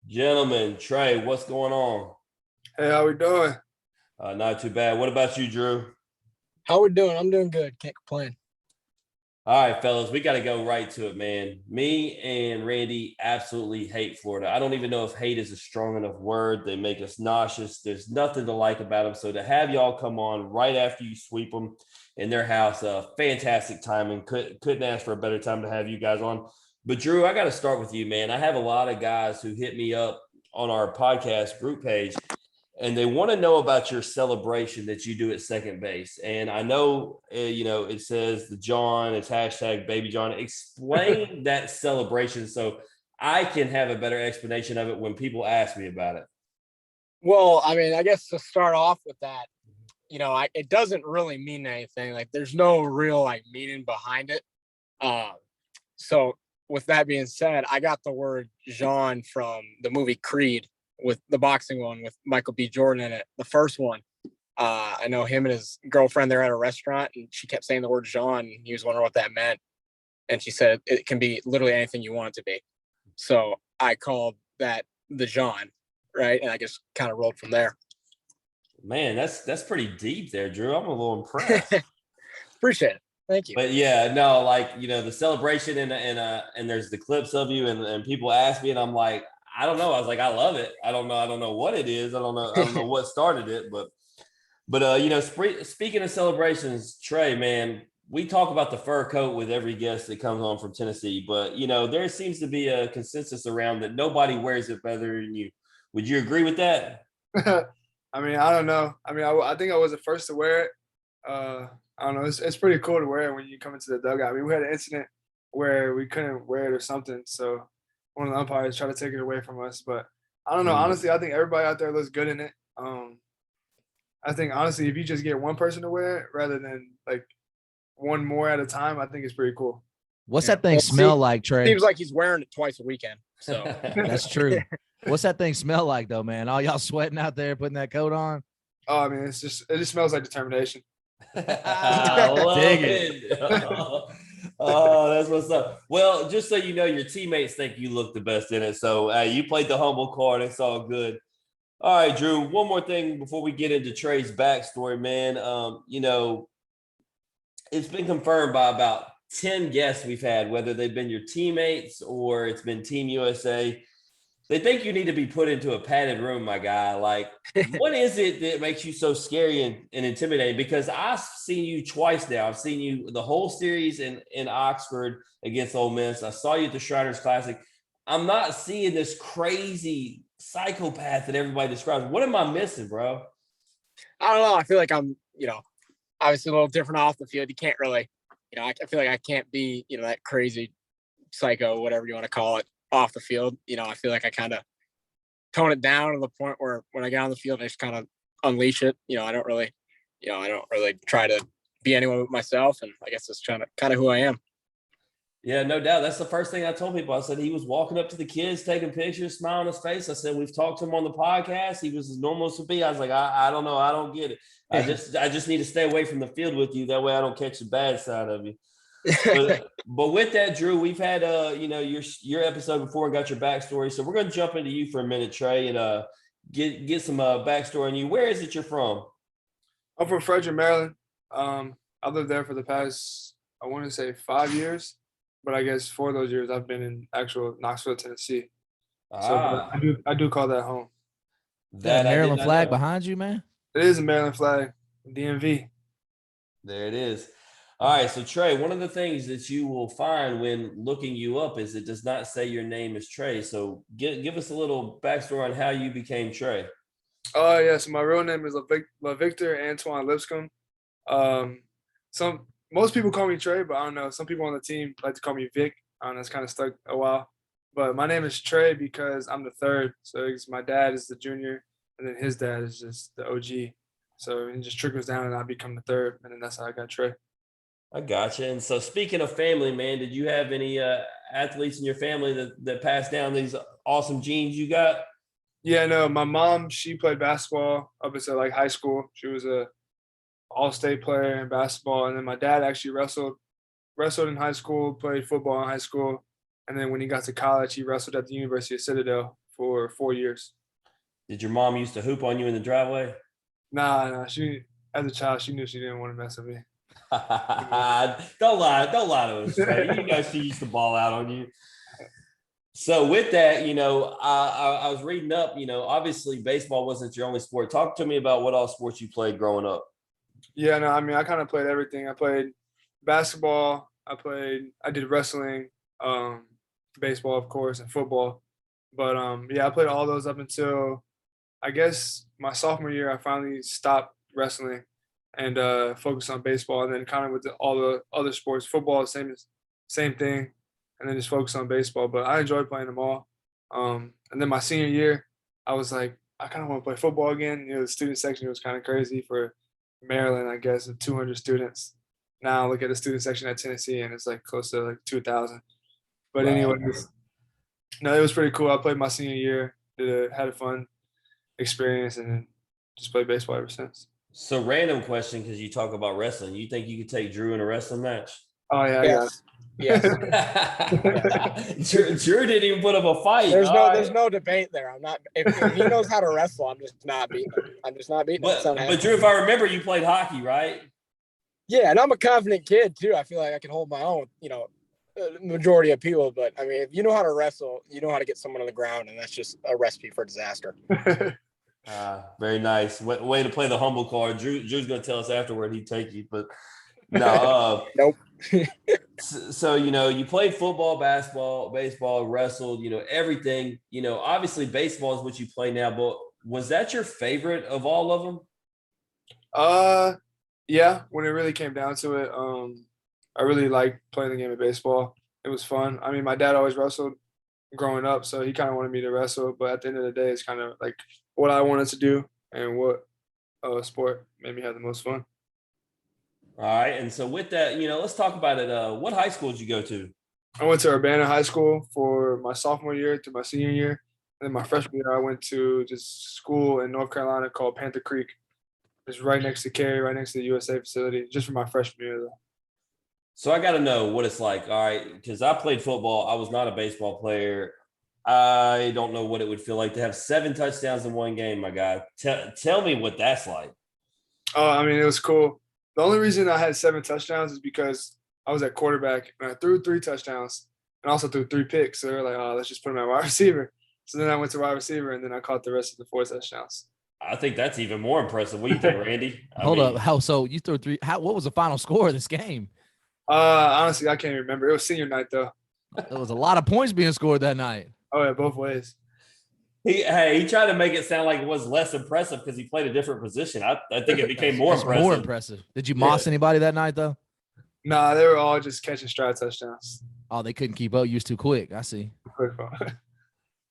Gentlemen, Trey, what's going on? Hey, how we doing? Not too bad. What about you, Drew? How we doing? I'm doing good. Can't complain. All right, fellas, we got to go right to it, man. Me and Randy absolutely hate Florida. I don't even know if hate is a strong enough word. They make us nauseous. There's nothing to like about them. So to have y'all come on right after you sweep them in their house, fantastic timing. Couldn't ask for a better time to have you guys on. But Drew, I got to start with you, man. I have a lot of guys who hit me up on our podcast group page and they want to know about your celebration that you do at second base. And I know, it says the John, it's hashtag Baby John. Explain that celebration so I can have a better explanation of it when people ask me about it. Well, I mean, I guess to start off with that, it doesn't really mean anything. Like, there's no real meaning behind it. So with that being said, I got the word Jean from the movie Creed, with the boxing one with Michael B. Jordan in it. The first one, I know him and his girlfriend, they're at a restaurant and she kept saying the word Jean. And he was wondering what that meant. And she said, it can be literally anything you want it to be. So I called that the Jean, right? And I just kind of rolled from there. Man, that's pretty deep there, Drew. I'm a little impressed. Appreciate it. Thank you. But yeah, no, the celebration and there's the clips of you and people ask me and I'm like, I don't know. I was like, I love it. I don't know what it is. I don't know what started it, but speaking of celebrations, Trey, man, we talk about the fur coat with every guest that comes on from Tennessee, but there seems to be a consensus around that nobody wears it better than you. Would you agree with that? I mean, I don't know. I mean, I think I was the first to wear it. I don't know. It's pretty cool to wear it when you come into the dugout. I mean, we had an incident where we couldn't wear it or something, so one of the umpires tried to take it away from us. But I don't know. Honestly, I think everybody out there looks good in it. I think, honestly, if you just get one person to wear it rather than, one more at a time, I think it's pretty cool. What's that thing smell like, Trey? Seems like he's wearing it twice a weekend. So that's true. What's that thing smell like, though, man? All y'all sweating out there putting that coat on? Oh, I mean, it just smells like determination. I love it. Oh, that's what's up. Well, just so you know, your teammates think you look the best in it. So you played the humble card. It's all good. All right, Drew, one more thing before we get into Trey's backstory, man. It's been confirmed by about 10 guests we've had, whether they've been your teammates or it's been Team USA. They think you need to be put into a padded room, my guy. Like, what is it that makes you so scary and intimidating? Because I've seen you twice now. I've seen you the whole series in Oxford against Ole Miss. I saw you at the Shriners Classic. I'm not seeing this crazy psychopath that everybody describes. What am I missing, bro? I don't know. I feel like I'm, obviously a little different off the field. You can't really, I feel like I can't be, that crazy psycho, whatever you want to call it, off the field. I feel like I kind of tone it down to the point where when I get on the field, I just kind of unleash it. I don't really try to be anyone but myself. And I guess that's kind of who I am. Yeah, no doubt. That's the first thing I told people. I said he was walking up to the kids, taking pictures, smile on his face. I said, we've talked to him on the podcast. He was as normal as to be. I was like, I don't know. I don't get it. I just need to stay away from the field with you. That way I don't catch the bad side of you. But with that, Drew, we've had your episode before and got your backstory. So we're going to jump into you for a minute, Trey, and get some backstory on you. Where is it you're from? I'm from Frederick, Maryland. I lived there for the past, I want to say 5 years, but I guess 4 of those years I've been in actual Knoxville, Tennessee. So I do call that home. That Maryland flag behind you, man? It is a Maryland flag, DMV. There it is. All right, so Trey, one of the things that you will find when looking you up is it does not say your name is Trey. So give us a little backstory on how you became Trey. Oh, yeah. So my real name is Victor Antoine Lipscomb. Most people call me Trey, but I don't know. Some people on the team like to call me Vic. That's kind of stuck a while. But my name is Trey because I'm the third. So my dad is the junior, and then his dad is just the OG. So it just trickles down, and I become the third, and then that's how I got Trey. I gotcha. And so speaking of family, man, did you have any athletes in your family that passed down these awesome genes you got? Yeah, no, my mom, she played basketball up until high school. She was a all-state player in basketball. And then my dad actually wrestled in high school, played football in high school. And then when he got to college, he wrestled at the University of Citadel for 4 years. Did your mom used to hoop on you in the driveway? Nah, she as a child she knew she didn't want to mess with me. Don't lie to us, Trey. You know she used to ball out on you. So with that, I was reading up, obviously baseball wasn't your only sport. Talk to me about what all sports you played growing up. Yeah, no, I mean I kind of played everything. I played basketball, I did wrestling, baseball of course, and football. But yeah, I played all those up until I guess my sophomore year. I finally stopped wrestling and focused on baseball, and then kind of with all the other sports, football, same thing, and then just focus on baseball. But I enjoyed playing them all. And then my senior year, I was like, I kind of want to play football again. The student section was kind of crazy for Maryland, I guess, of 200 students. Now look at the student section at Tennessee, and it's like close to like 2,000. But Right. anyways, no, it was pretty cool. I played my senior year, had a fun experience, and then just played baseball ever since. So random question, because you talk about wrestling. You think you could take Drew in a wrestling match? Oh yeah, I got it. Yes. Drew didn't even put up a fight. There's no debate there. I'm not. If he knows how to wrestle, I'm just not beating him. But Drew, if I remember, you played hockey, right? Yeah, and I'm a confident kid too. I feel like I can hold my own. Majority of people, but I mean, if you know how to wrestle, you know how to get someone on the ground, and that's just a recipe for disaster. Very nice. Way to play the humble card. Drew's going to tell us afterward he'd take you, but no. Nope. So, you played football, basketball, baseball, wrestled, everything. Obviously baseball is what you play now, but was that your favorite of all of them? Yeah, when it really came down to it, I really liked playing the game of baseball. It was fun. I mean, my dad always wrestled growing up, so he kind of wanted me to wrestle, but at the end of the day, it's kind of like what I wanted to do and what sport made me have the most fun. All right. And so with that, let's talk about it. What high school did you go to? I went to Urbana High School for my sophomore year to my senior year. And then my freshman year, I went to this school in North Carolina called Panther Creek. It's right next to Cary, right next to the USA facility, just for my freshman year, though. So I got to know what it's like. All right. Because I played football. I was not a baseball player. I don't know what it would feel like to have 7 touchdowns in one game, my guy. Tell me what that's like. Oh, I mean, it was cool. The only reason I had 7 touchdowns is because I was at quarterback and I threw 3 touchdowns and also threw 3 picks. So they're like, oh, let's just put him at wide receiver. So then I went to wide receiver and then I caught the rest of the 4 touchdowns. I think that's even more impressive. What do you think, Randy? Hold up. How so you threw 3? What was the final score of this game? Honestly, I can't remember. It was senior night though. There was a lot of points being scored that night. Oh yeah, both ways. He tried to make it sound like it was less impressive because he played a different position. I think it became more impressive. More impressive. Did you moss anybody that night though? Nah, they were all just catching stride touchdowns. Oh, they couldn't keep up. You was too quick. I see.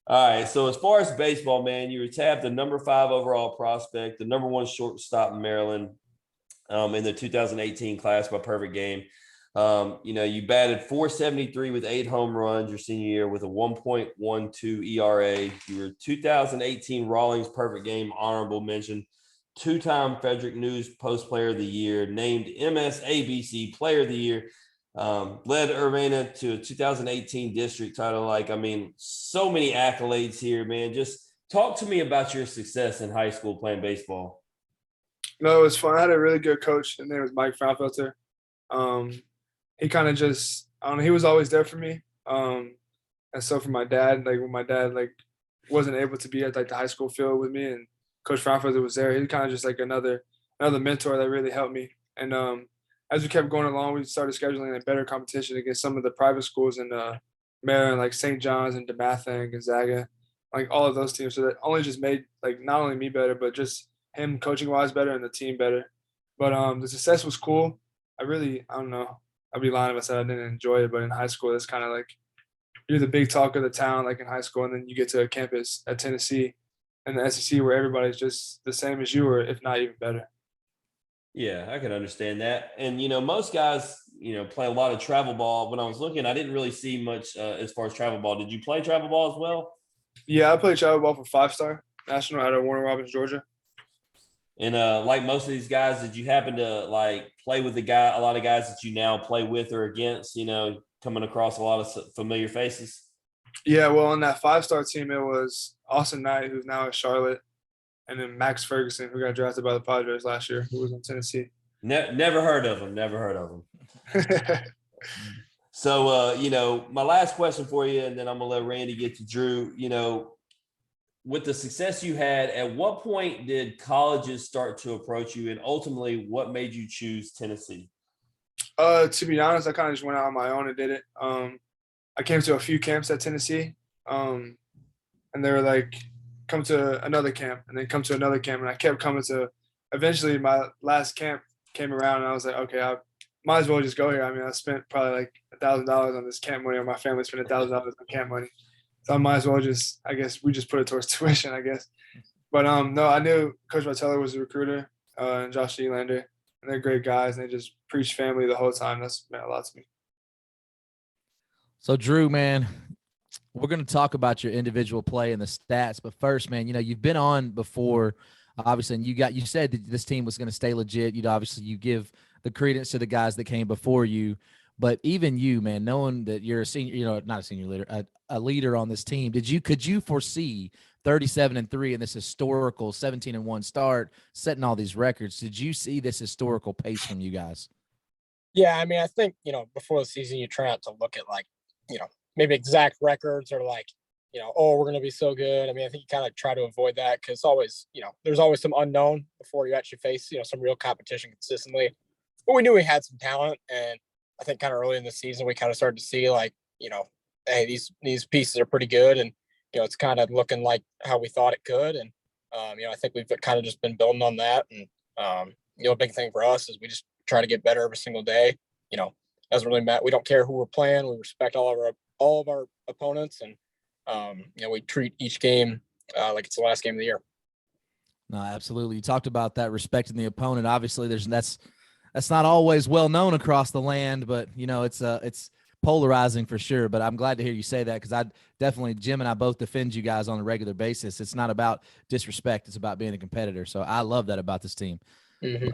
All right. So as far as baseball, man, you were tabbed the number 5 overall prospect, the number 1 shortstop in Maryland in the 2018 class by perfect game. You batted .473 with 8 home runs your senior year with a 1.12 ERA. You were 2018 Rawlings perfect game honorable mention, 2-time Frederick News Post Player of the Year, named MSABC Player of the Year, led Urbana to a 2018 district title. So many accolades here, man. Just talk to me about your success in high school playing baseball. No, it was fun. I had a really good coach, and name was Mike Fraunfelter. He kind of just, I don't know, he was always there for me. And so for my dad, when my dad wasn't able to be at the high school field with me and Coach Fraunfelter was there, he kind of just another mentor that really helped me. And as we kept going along, we started scheduling a better competition against some of the private schools in Maryland, like St. John's and DeMatha and Gonzaga, all of those teams. So that only just made not only me better, but just him coaching wise better and the team better. But the success was cool. I don't know. I'd be lying if I said I didn't enjoy it, but in high school, it's kind of you're the big talk of the town, in high school, and then you get to a campus at Tennessee and the SEC where everybody's just the same as you, or if not even better. Yeah, I can understand that. And, most guys, play a lot of travel ball. When I was looking, I didn't really see much as far as travel ball. Did you play travel ball as well? Yeah, I played travel ball for 5-star national out of Warner Robins, Georgia. And like most of these guys, did you happen to play with a lot of guys that you now play with or against, coming across a lot of familiar faces? Yeah, well, on that 5-star team, it was Austin Knight, who's now at Charlotte, and then Max Ferguson, who got drafted by the Padres last year, who was in Tennessee. Never heard of him. Never heard of him. So, my last question for you, and then I'm going to let Randy get to Drew. With the success you had, at what point did colleges start to approach you, and ultimately what made you choose Tennessee? To be honest, I kind of just went out on my own and did it. I came to a few camps at Tennessee, and they were like, come to another camp, and then come to another camp, and I kept coming to. Eventually, my last camp came around, and I was like, okay, I might as well just go here. I mean, I spent probably like $1,000 on this camp money, or my family spent $1,000 on camp money, so I might as well just. I guess we just put it towards tuition, I guess. But no, I knew Coach Vitello was a recruiter, and Josh Elander, and they're great guys, and they just preached family the whole time. That's meant a lot to me. So Drew, man, we're going to talk about your individual play and the stats, but first, man, you've been on before, obviously, and you said that this team was going to stay legit. You give the credence to the guys that came before you, but even you, man, knowing that you're a senior, not a senior leader, a leader on this team, could you foresee 37-3 in this historical 17-1 start, setting all these records? Did you see this historical pace from you guys? Yeah, I mean, I think, before the season, you try not to look at maybe exact records or oh, we're going to be so good. I mean, I think you kind of try to avoid that because always, there's always some unknown before you actually face, some real competition consistently. But we knew we had some talent. And I think kind of early in the season, we kind of started to see hey, these pieces are pretty good. And, it's kind of looking like how we thought it could. And, I think we've kind of just been building on that. And, a big thing for us is we just try to get better every single day. Doesn't really matter. We don't care who we're playing. We respect all of our opponents, and we treat each game like it's the last game of the year. No, absolutely. You talked about that, respecting the opponent. Obviously, that's not always well known across the land, but it's polarizing for sure. But I'm glad to hear you say that because Jim and I both defend you guys on a regular basis. It's not about disrespect; it's about being a competitor. So I love that about this team. Mm-hmm.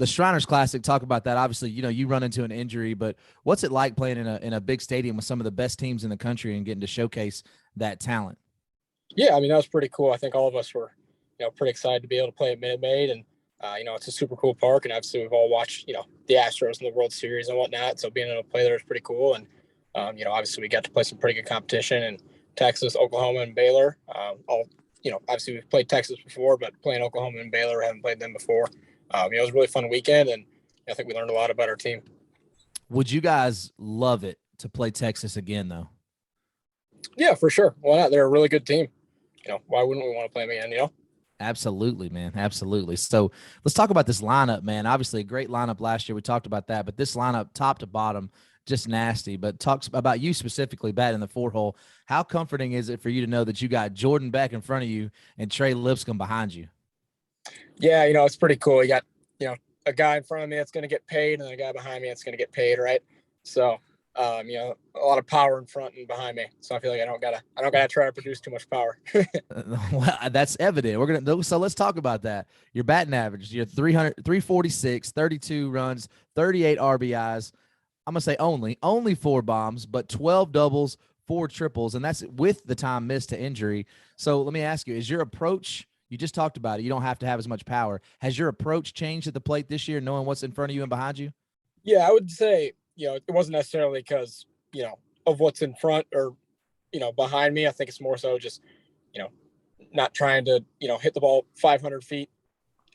The Shriners Classic, talk about that. Obviously, you run into an injury, but what's it like playing in a big stadium with some of the best teams in the country and getting to showcase that talent? Yeah, I mean, that was pretty cool. I think all of us were, pretty excited to be able to play at Minute Maid, and it's a super cool park, and obviously we've all watched, the Astros in the World Series and whatnot. So being able to play there was pretty cool, and obviously we got to play some pretty good competition in Texas, Oklahoma, and Baylor. Obviously we've played Texas before, but playing Oklahoma and Baylor, we haven't played them before. It was a really fun weekend, and I think we learned a lot about our team. Would you guys love it to play Texas again, though? Yeah, for sure. Why not? They're a really good team. Why wouldn't we want to play them again, Absolutely, man. Absolutely. So let's talk about this lineup, man. Obviously, a great lineup last year. We talked about that, but this lineup, top to bottom, just nasty. But talks about you specifically, batting the 4-hole. How comforting is it for you to know that you got Jordan Beck in front of you and Trey Lipscomb behind you? Yeah, it's pretty cool. You got, a guy in front of me that's going to get paid, and then a guy behind me that's going to get paid, right? So, a lot of power in front and behind me. So I feel like I don't gotta try to produce too much power. Well, that's evident. So let's talk about that. Your batting average, you're 346, 32 runs, 38 RBIs. I'm gonna say only 4 bombs, but 12 doubles, 4 triples, and that's with the time missed to injury. So let me ask you, is your approach? You just talked about it. You don't have to have as much power. Has your approach changed at the plate this year, knowing what's in front of you and behind you? Yeah, I would say, it wasn't necessarily because, of what's in front or, behind me. I think it's more so just, not trying to, hit the ball 500 feet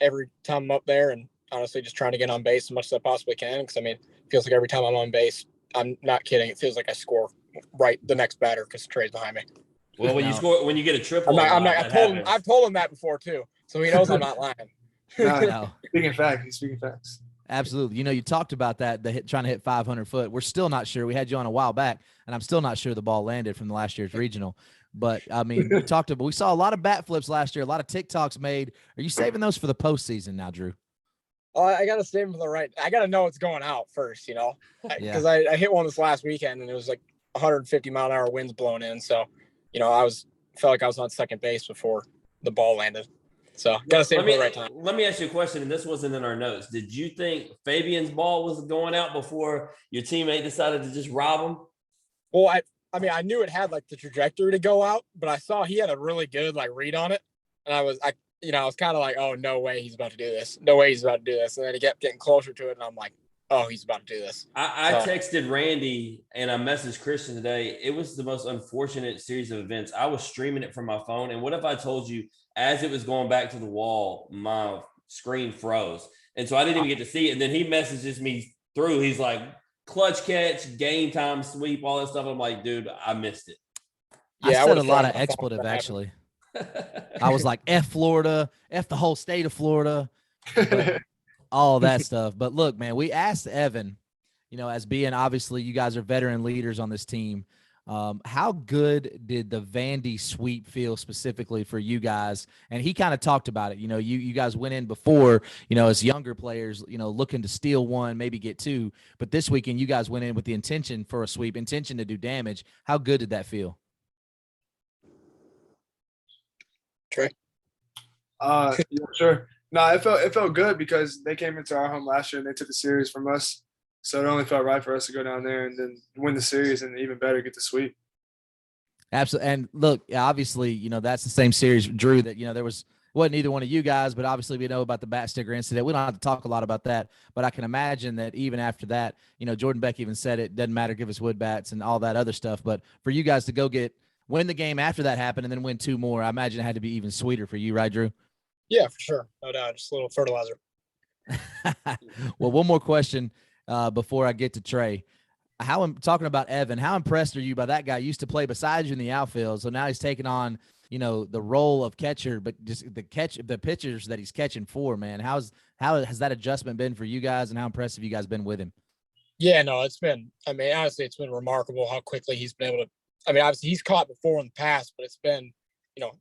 every time I'm up there, and honestly just trying to get on base as much as I possibly can. Because, I mean, it feels like every time I'm on base, I'm not kidding, it feels like I score right the next batter because Trey's behind me. Well, when you get a triple, I've told him that before too, so he knows I'm not lying. No. Speaking facts. Absolutely. You talked about that, trying to hit 500 foot. We're still not sure. We had you on a while back, and I'm still not sure the ball landed from the last year's regional. But, I mean, we saw a lot of bat flips last year, a lot of TikToks made. Are you saving those for the postseason now, Drew? I got to save them for the right. I got to know it's going out first, because I hit one this last weekend, and it was like 150-mile-an-hour winds blowing in. So, felt like I was on second base before the ball landed. So got to save it for the right time. Let me ask you a question, and this wasn't in our notes. Did you think Fabian's ball was going out before your teammate decided to just rob him? Well, I mean, I knew it had like the trajectory to go out, but I saw he had a really good like read on it. And I was kind of like, oh, no way he's about to do this. No way he's about to do this. And then he kept getting closer to it. And I'm like, oh, he's about to do this. I texted Randy and I messaged Christian today. It was the most unfortunate series of events. I was streaming it from my phone. And what if I told you as it was going back to the wall, my screen froze. And so I didn't even get to see it. And then he messages me through. He's like, clutch catch, game time sweep, all that stuff. I'm like, dude, I missed it. Yeah, I said a lot of expletive, actually. I was like, F Florida, F the whole state of Florida, all that stuff. But look, man, we asked Evan, as being obviously you guys are veteran leaders on this team, how good did the Vandy sweep feel specifically for you guys? And he kind of talked about it. You guys went in before, as younger players, looking to steal one, maybe get two. But this weekend, you guys went in with the intention for a sweep, intention to do damage. How good did that feel? Trey? Yeah, sure. No, it felt good because they came into our home last year and they took the series from us. So it only felt right for us to go down there and then win the series and even better, get the sweep. Absolutely. And look, obviously, that's the same series, Drew, that, there wasn't either one of you guys, but obviously we know about the bat sticker incident. We don't have to talk a lot about that, but I can imagine that even after that, Jordan Beck even said it doesn't matter, give us wood bats and all that other stuff. But for you guys to win the game after that happened and then win two more, I imagine it had to be even sweeter for you, right, Drew? Yeah, for sure. No doubt. Just a little fertilizer. Well, one more question before I get to Trey. How I'm talking about Evan, how impressed are you by that guy? Used to play beside you in the outfield, so now he's taking on, the role of catcher, but just the pitchers that he's catching for, man. How has that adjustment been for you guys, and how impressive you guys been with him? Yeah, no, honestly, it's been remarkable how quickly he's been able to. Obviously he's caught before in the past, but it's been,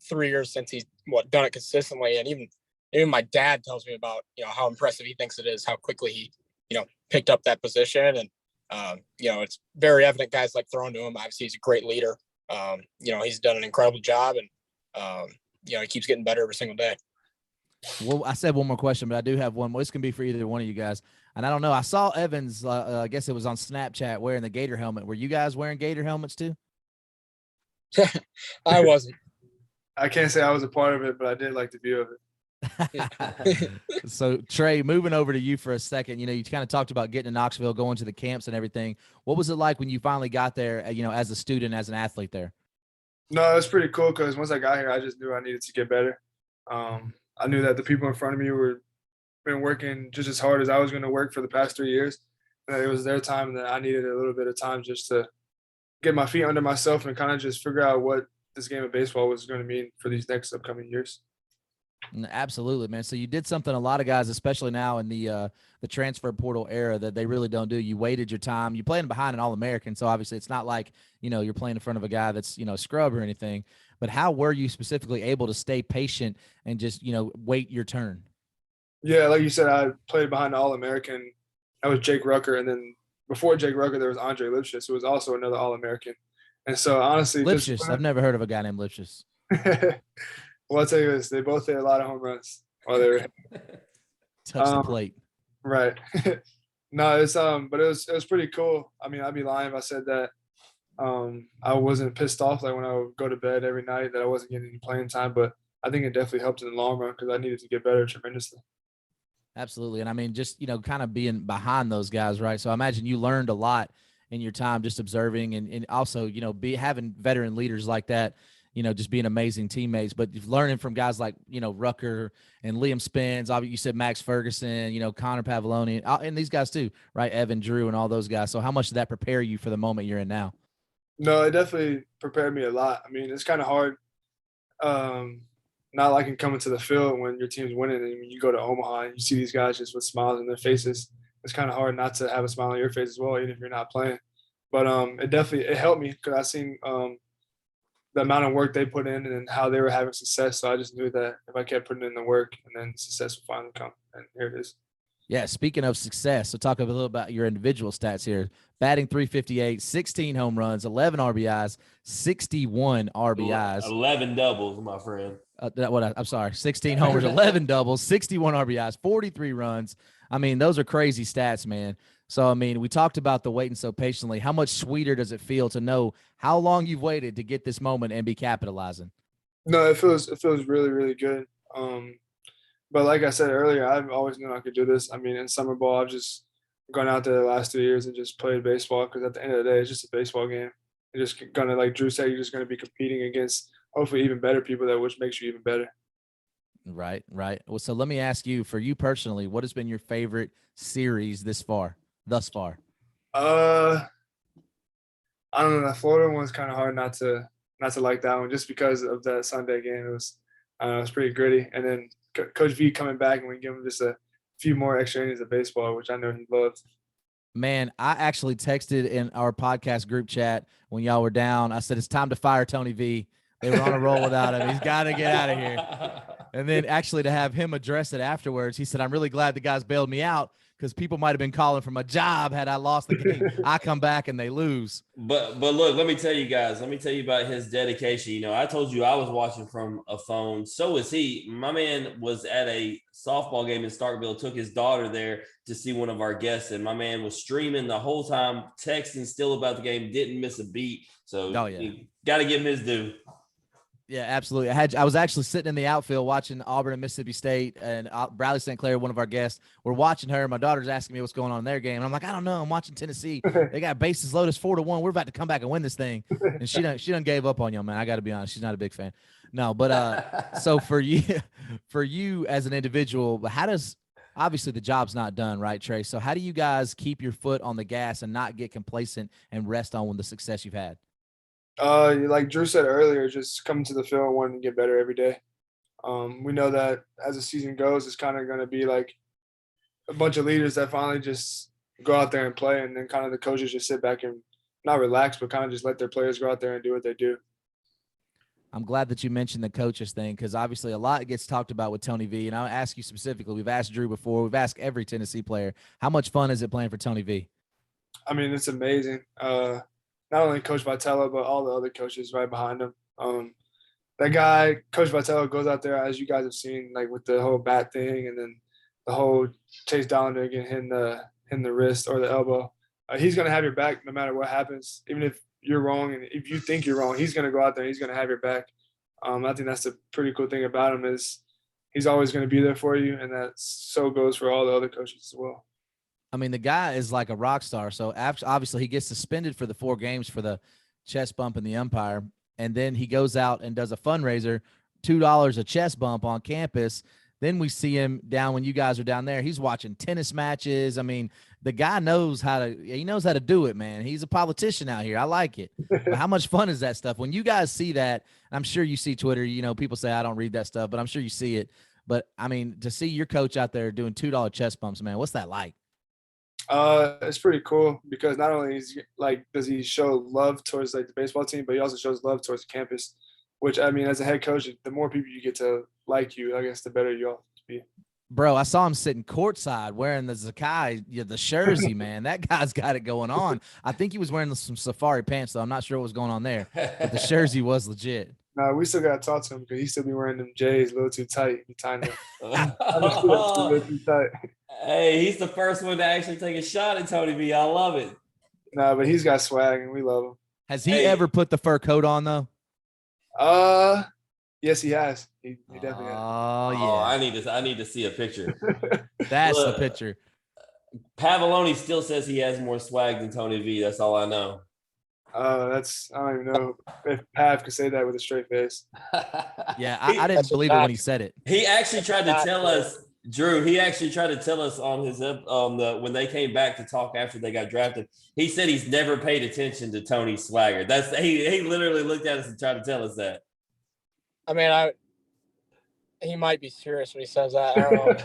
3 years since he's done it consistently. And even my dad tells me about, how impressive he thinks it is, how quickly he, picked up that position. And, it's very evident guys like throwing to him. Obviously he's a great leader. He's done an incredible job and, he keeps getting better every single day. Well, I said one more question, but I do have one more. This can be for either one of you guys. And I don't know. I saw Evans, I guess it was on Snapchat, wearing the Gator helmet. Were you guys wearing Gator helmets too? I wasn't. I can't say I was a part of it, but I did like the view of it. So Trey, moving over to you for a second, you kind of talked about getting to Knoxville, going to the camps and everything. What was it like when you finally got there, as a student, as an athlete there? No, it was pretty cool because once I got here, I just knew I needed to get better. I knew that the people in front of me been working just as hard as I was going to work for the past 3 years. And it was their time and that I needed a little bit of time just to get my feet under myself and kind of just figure out what this game of baseball was going to mean for these next upcoming years. Absolutely, man. So you did something a lot of guys, especially now in the transfer portal era, that they really don't do. You waited your time. You're playing behind an All-American, so obviously it's not like, you're playing in front of a guy that's, a scrub or anything. But how were you specifically able to stay patient and just, wait your turn? Yeah, like you said, I played behind the All-American. That was Jake Rucker, and then before Jake Rucker, there was Andre Lipscomb, who was also another All-American. And so, honestly, Lipscomb, I've never heard of a guy named Lipscomb. Well, I'll tell you this: they both hit a lot of home runs while they were touch the plate. Right. No, it's but it was pretty cool. I'd be lying if I said that I wasn't pissed off like when I would go to bed every night that I wasn't getting any playing time. But I think it definitely helped in the long run because I needed to get better tremendously. Absolutely. And just, kind of being behind those guys, right? So I imagine you learned a lot in your time just observing and also, having veteran leaders like that, just being amazing teammates, but learning from guys like, Rucker and Liam Spence. You said Max Ferguson, Connor Pavoloni, and these guys too, right? Evan, Drew, and all those guys. So how much did that prepare you for the moment you're in now? No, it definitely prepared me a lot. It's kind of hard not liking coming to the field when your team's winning and when you go to Omaha and you see these guys just with smiles on their faces. It's kind of hard not to have a smile on your face as well, even if you're not playing. But it helped me because I seen the amount of work they put in and how they were having success. So I just knew that if I kept putting in the work, and then success would finally come. And here it is. Yeah, speaking of success, so talk a little about your individual stats here. Batting .358, 16 home runs, 11 RBIs, 61 RBIs. 11 doubles, my friend. I'm sorry, 16 homers, 11 doubles, 61 RBIs, 43 runs. Those are crazy stats, man. So, I mean, we talked about the waiting so patiently. How much sweeter does it feel to know how long you've waited to get this moment and be capitalizing? No, it feels really, really good. But like I said earlier, I've always known I could do this. I mean, in summer ball, I've just gone out there the last 2 years and just played baseball because at the end of the day, it's just a baseball game. You're just gonna, like Drew said, you're just gonna be competing against hopefully even better people, that which makes you even better. Right, right. Well, so let me ask you, for you personally, what has been your favorite series thus far? Uh, I don't know. The Florida one's kind of hard not to like that one just because of that Sunday game. It was pretty gritty. And then Coach V coming back and we give him just a few more extra innings of baseball, which I know he loved. Man, I actually texted in our podcast group chat when y'all were down. I said, it's time to fire Tony V. They were on a roll without him. He's got to get out of here. And then actually to have him address it afterwards, he said, I'm really glad the guys bailed me out because people might have been calling for my job had I lost the game. I come back and they lose. But look, let me tell you guys, about his dedication. You know, I told you I was watching from a phone. So was he. My man was at a softball game in Starkville, took his daughter there to see one of our guests, and my man was streaming the whole time, texting still about the game, didn't miss a beat. So you got to give him his due. Yeah, absolutely. I was actually sitting in the outfield watching Auburn and Mississippi State, and Bradley St. Clair, one of our guests, we're watching her. My daughter's asking me what's going on in their game. And I'm like, I don't know. I'm watching Tennessee. They got bases loaded 4-1. We're about to come back and win this thing. And she done gave up on you, man. I got to be honest. She's not a big fan. No, but so for you as an individual, how does obviously the job's not done, right, Trey? So how do you guys keep your foot on the gas and not get complacent and rest on the success you've had? Like Drew said earlier, just coming to the field and wanting to get better every day. We know that as the season goes, it's kind of going to be like a bunch of leaders that finally just go out there and play, and then kind of the coaches just sit back and not relax, but kind of just let their players go out there and do what they do. I'm glad that you mentioned the coaches thing because obviously a lot gets talked about with Tony V. And I'll ask you specifically. We've asked Drew before. We've asked every Tennessee player. How much fun is it playing for Tony V? I mean, it's amazing. Not only Coach Vitello, but all the other coaches right behind him. That guy, Coach Vitello, goes out there, as you guys have seen, like with the whole bat thing and then the whole Chase Dollander getting hit in the wrist or the elbow. He's going to have your back no matter what happens. Even if you're wrong and if you think you're wrong, he's going to go out there and he's going to have your back. I think that's the pretty cool thing about him is he's always going to be there for you, and that so goes for all the other coaches as well. I mean, the guy is like a rock star. So obviously he gets suspended for the 4 games for the chest bump in the umpire. And then he goes out and does a fundraiser, $2 a chest bump on campus. Then we see him down when you guys are down there. He's watching tennis matches. I mean, the guy knows how to do it, man. He's a politician out here. I like it. But how much fun is that stuff? When you guys see that, I'm sure you see Twitter, people say, I don't read that stuff, but I'm sure you see it. But I mean, to see your coach out there doing $2 chest bumps, man, what's that like? It's pretty cool because not only does he show love towards like the baseball team, but he also shows love towards the campus. Which I mean, as a head coach, the more people you get to like you, I guess the better you all be. Bro, I saw him sitting courtside wearing the Zakai, the jersey, man. That guy's got it going on. I think he was wearing some safari pants, though. I'm not sure what was going on there, but the jersey was legit. No, we still got to talk to him because he still be wearing them J's a little too tight. Be tying them. a little too tight. Hey, he's the first one to actually take a shot at Tony V. I love it. No, but he's got swag and we love him. Has he ever put the fur coat on though? Yes, he has. He definitely has. Oh yeah. I need to see a picture. That's the picture. Pavoloni still says he has more swag than Tony V. That's all I know. I don't even know if Pav could say that with a straight face. Yeah, I didn't believe it when he said it. He actually tried to tell us, Drew. He actually tried to tell us on his when they came back to talk after they got drafted. He said he's never paid attention to Tony's swagger. He literally looked at us and tried to tell us that. I mean, he might be serious when he says that. I don't know.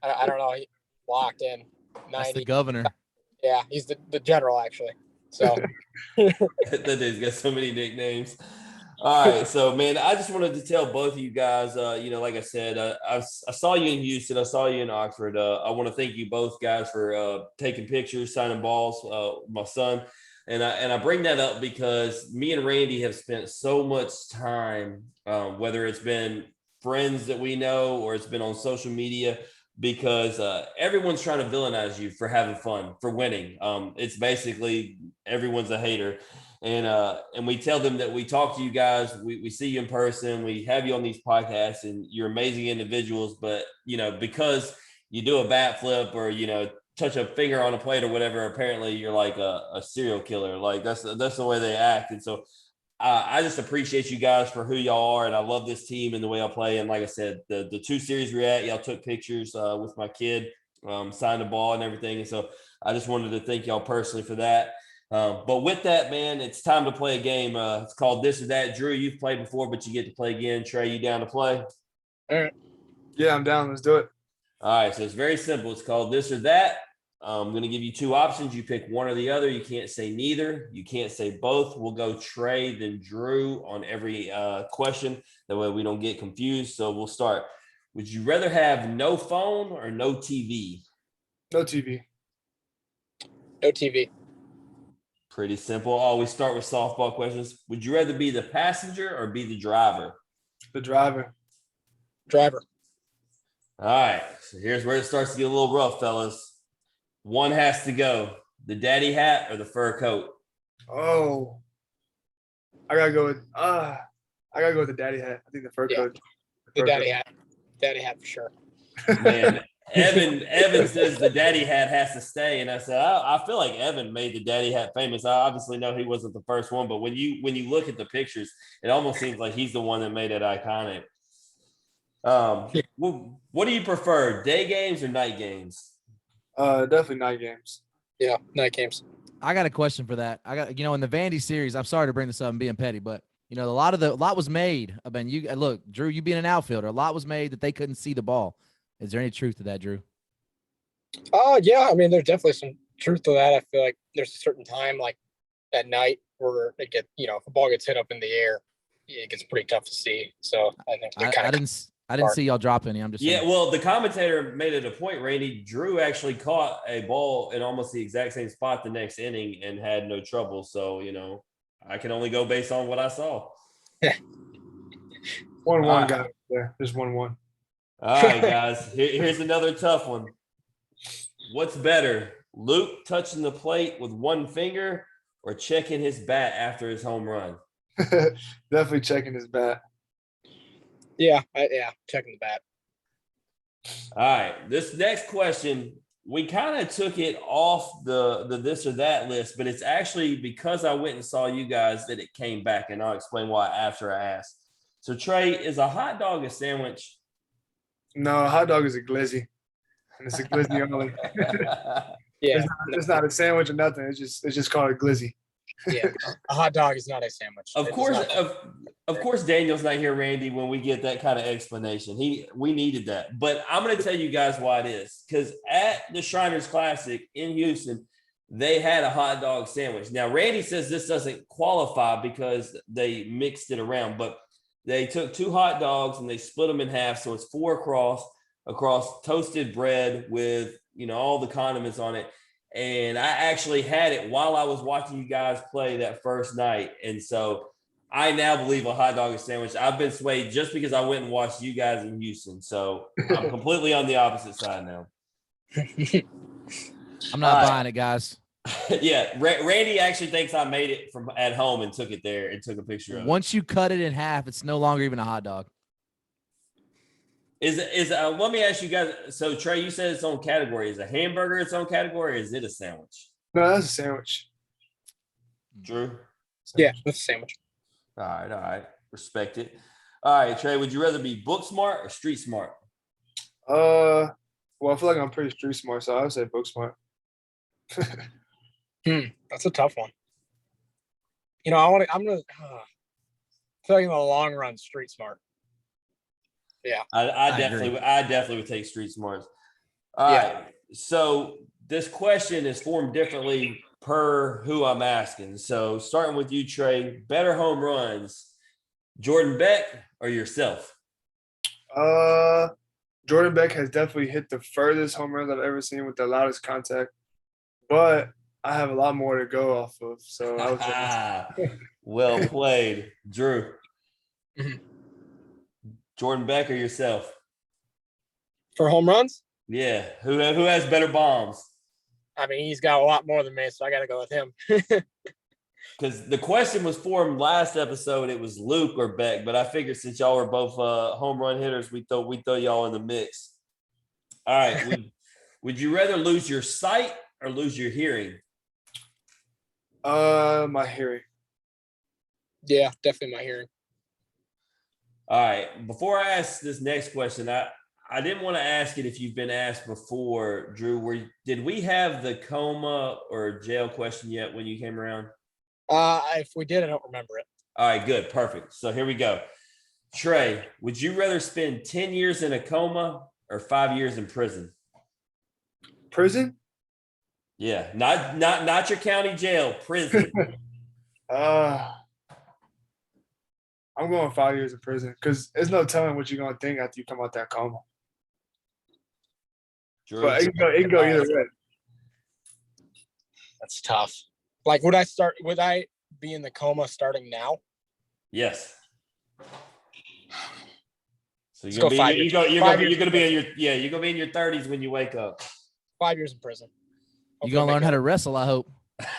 I don't know. He locked in 90. That's the governor. Yeah, he's the general actually. So that dude's got so many nicknames. All right, so man, I just wanted to tell both of you guys. Like I said, I saw you in Houston. I saw you in Oxford. I want to thank you both guys for taking pictures, signing balls. My son. And I bring that up because me and Randy have spent so much time, whether it's been friends that we know or it's been on social media, because everyone's trying to villainize you for having fun, for winning. It's basically everyone's a hater. And we tell them that we talk to you guys, we see you in person, we have you on these podcasts, and you're amazing individuals. But, because you do a bat flip or, touch a finger on a plate or whatever, apparently you're like a serial killer. Like that's the way they act. And so I just appreciate you guys for who y'all are, and I love this team and the way I play. And like I said, the 2 series we're at, y'all took pictures with my kid, signed the ball and everything. And so I just wanted to thank y'all personally for that. But with that, man, it's time to play a game. It's called This or That. Drew, you've played before, but you get to play again. Trey, you down to play? All right. Yeah, I'm down. Let's do it. All right, so it's very simple. It's called This or That. I'm going to give you 2 options. You pick one or the other. You can't say neither. You can't say both. We'll go Trey, then Drew on every question. That way we don't get confused. So we'll start. Would you rather have no phone or no TV? No TV. No TV. Pretty simple. Always start with softball questions. Would you rather be the passenger or be the driver? The driver. Driver. All right. So here's where it starts to get a little rough, fellas. One has to go. The daddy hat or the fur coat? Oh, I gotta go with the daddy hat. I think the fur coat. The daddy hat. Daddy hat for sure. Man, Evan says the daddy hat has to stay, and I said I feel like Evan made the daddy hat famous. I obviously know he wasn't the first one, but when you look at the pictures, it almost seems like he's the one that made it iconic. What do you prefer, day games or night games? Definitely night games. Yeah, night games. I got a question for that. I got, in the Vandy series, I'm sorry to bring this up and being petty, but a lot was made. I mean, you look, Drew, you being an outfielder, a lot was made that they couldn't see the ball. Is there any truth to that, Drew? Yeah. I mean, there's definitely some truth to that. I feel like there's a certain time, like at night, where it if a ball gets hit up in the air, it gets pretty tough to see. So I think I didn't see y'all drop any. I'm just saying. Well, the commentator made it a point, Randy. Drew actually caught a ball in almost the exact same spot the next inning and had no trouble. So, I can only go based on what I saw. 1-1 guy there. There's 1-1. All right, guys. Here's another tough one. What's better, Luke touching the plate with one finger or checking his bat after his home run? Definitely checking his bat. Yeah, checking the bat. All right, this next question, we kind of took it off the this or that list, but it's actually because I went and saw you guys that it came back, and I'll explain why after I ask. So, Trey, is a hot dog a sandwich? No, a hot dog is a glizzy. And it's a glizzy only. Yeah. It's not a sandwich or nothing. It's just called a glizzy. Yeah, a hot dog is not a sandwich. Of course, Daniel's not here, Randy, when we get that kind of explanation. We needed that. But I'm going to tell you guys why it is. Because at the Shriners Classic in Houston, they had a hot dog sandwich. Now, Randy says this doesn't qualify because they mixed it around. But they took 2 hot dogs and they split them in half. So it's 4 across toasted bread with, all the condiments on it. And I actually had it while I was watching you guys play that first night. And so I now believe a hot dog is a sandwich. I've been swayed just because I went and watched you guys in Houston. So I'm completely on the opposite side now. I'm not buying it, guys. Yeah, Randy actually thinks I made it from at home and took it there and took a picture of it. Once you cut it in half, it's no longer even a hot dog. Let me ask you guys. So Trey, you said its own category. Is a hamburger its own category, or is it a sandwich? No, that's a sandwich. Drew? Yeah, that's a sandwich. All right. Respect it. All right, Trey, would you rather be book smart or street smart? Well, I feel like I'm pretty street smart, so I would say book smart. That's a tough one. I'm gonna tell you in the long run, street smart. Yeah, I definitely would take street smarts. All right. So this question is formed differently per who I'm asking. So starting with you, Trey, better home runs, Jordan Beck or yourself? Jordan Beck has definitely hit the furthest home runs I've ever seen with the loudest contact, but I have a lot more to go off of. So I was well played, Drew. Mm-hmm. Jordan Beck or yourself? For home runs? Yeah. Who has better bombs? I mean, he's got a lot more than me, so I got to go with him. Because the question was for him last episode. It was Luke or Beck, but I figured since y'all were both home run hitters, we throw y'all in the mix. All right. Would you rather lose your sight or lose your hearing? My hearing. Yeah, definitely my hearing. All right. Before I ask this next question, I didn't want to ask it if you've been asked before, Drew. Did we have the coma or jail question yet when you came around? If we did, I don't remember it. All right, good. Perfect. So here we go. Trey, would you rather spend 10 years in a coma or 5 years in prison? Prison? Yeah, not your county jail, prison. I'm going 5 years in prison because there's no telling what you're gonna think after you come out that coma. Drew? But it can go either way. That's tough. Like, would I be in the coma starting now? Yes. So Let's go 5 years. you're gonna be in your 30s when you wake up. 5 years in prison. You're gonna learn how to wrestle, I hope.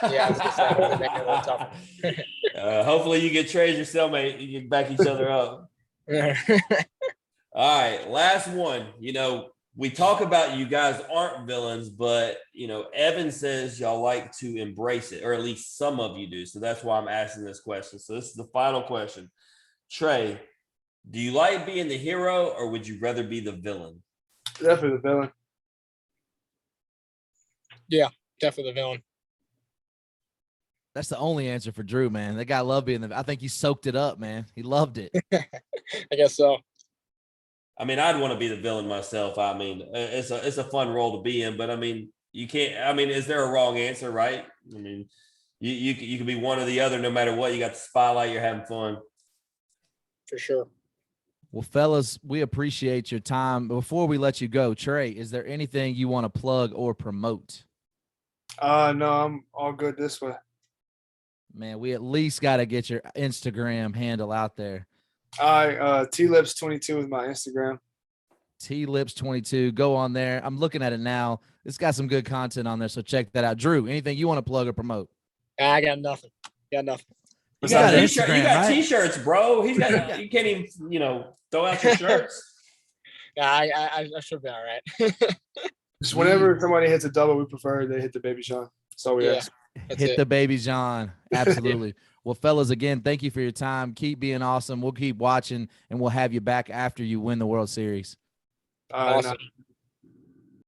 Yeah, I was gonna say, hopefully make it a little tougher. Hopefully you get Trey as your cellmate. You can back each other up. All right, last one. We talk about you guys aren't villains, but Evan says y'all like to embrace it, or at least some of you do. So that's why I'm asking this question. So this is the final question. Trey, do you like being the hero, or would you rather be the villain? Definitely the villain. Yeah, definitely the villain. That's the only answer for Drew, man. That guy loved being I think he soaked it up, man. He loved it. I guess so. I mean, I'd want to be the villain myself. I mean, it's a fun role to be in, but I mean, you can't. I mean, is there a wrong answer, right? I mean, you can be one or the other, no matter what. You got the spotlight. You're having fun. For sure. Well, fellas, we appreciate your time. Before we let you go, Trey, is there anything you want to plug or promote? No, I'm all good this way. Man, we at least got to get your Instagram handle out there. Tlips22 is my Instagram. Tlips22. Go on there. I'm looking at it now. It's got some good content on there, so check that out. Drew, anything you want to plug or promote? I got nothing. You got t-shirts, bro. You can't even, throw out your shirts. Yeah, I should be all right. Just whenever somebody hits a double, we prefer they hit the baby Sean. So we ask. Hit the baby John. Absolutely. Well, fellas, again, thank you for your time. Keep being awesome. We'll keep watching, and we'll have you back after you win the World Series. Awesome.